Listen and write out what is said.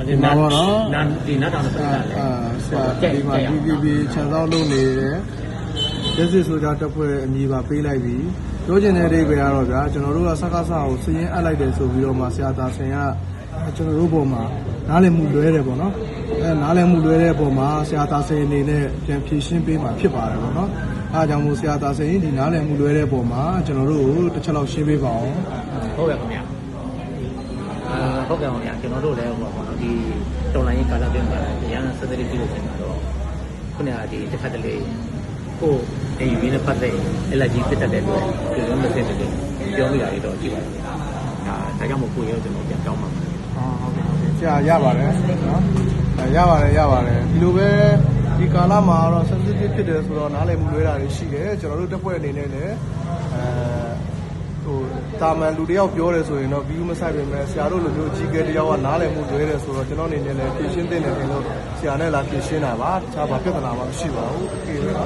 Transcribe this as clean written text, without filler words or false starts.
ဒီမှာပေါ့နော်ဒီနောက်တော့ဆရာဒီမှာ DPP ခြံစောက်လုပ်နေတယ်လက်စစ်ဆိုကြတက်ဖွဲ့အမည်ပါပေးလိုက်ပြီပြောချင်တဲ့အိဗေကတော့ဗျာကျွန်တော်တို့ကစကားစားကိုစည်ရင်းအပ်လိုက်တယ်ဆိုပြီးတော့မှဆရာသားဆင်ကကျွန်တော်တို့ပုံမှာနားလည်မှုလွဲတယ်ပေါ့နော်နားလည်မှုလွဲတဲ့ပုံမှာဆရာသားဆင်အနေနဲ့ပြန်ဖြည့်ရှင်းပေးမှာဖြစ်ပါတယ်ပေါ့နော်အားကြောင့်မို့ဆရာသားဆင်ဒီနားလည်မှုလွဲတဲ့ပုံမှာကျွန်တော်တို့တစ်ချက်လောက်ရှင်းပေးပါအောင်ဟုတ်ကဲ့ခင်ဗျာဟုတ်ကဲ့ခင်ဗျာကျွန်တော်တို့လည်းဟိုပေါ့နော်ဒီတော်လိုင်းရေးကာလအတွင်းမှာရန်စသတိပြုလို့ဖြစ်မှာတော့ခုနကဒီတစ်ခါတလေကိုအေးရင်းနဲ့ပတ်သက်အလက်ကြီးဖြစ်တတ်တဲ့အတွက်ဒီလိုမျိုးဖြစ်တယ်ပြောမိတာတွေတော့ကြည့်ပါဦးဒါကြောင့်မို့ကိုရောကျွန်တော်ပြန်တောင်းပါမယ်ဟုတ်ကဲ့ဆရာရပါတယ်နော်ရပါတယ်ဒီလိုပဲဒီကာလမှာတော့ sensitive ဖြစ်တယ်ဆိုတော့နားလည်မှုလွဲတာတွေရှိတယ်ကျွန်တော်တို့တက်ဖွဲ့အနေနဲ့လည်းတာမန်လူတယောက်ပြောတယ်ဆိုရင်တော့ view မဆိုင်ပေမဲ့ဆရာတို့လိုမျိုးကြီးကဲတယောက်ကနားလည်မှုလွဲတယ်ဆိုတော့ကျွန်တော်အနေနဲ့လည်းဖြည့်ရှင်းသင့်တယ်လို့ဆရာနဲ့လာဖြည့်ရှင်းတာပါတခြားဘာပြဿနာမှမရှိပါဘူးโอเคပါ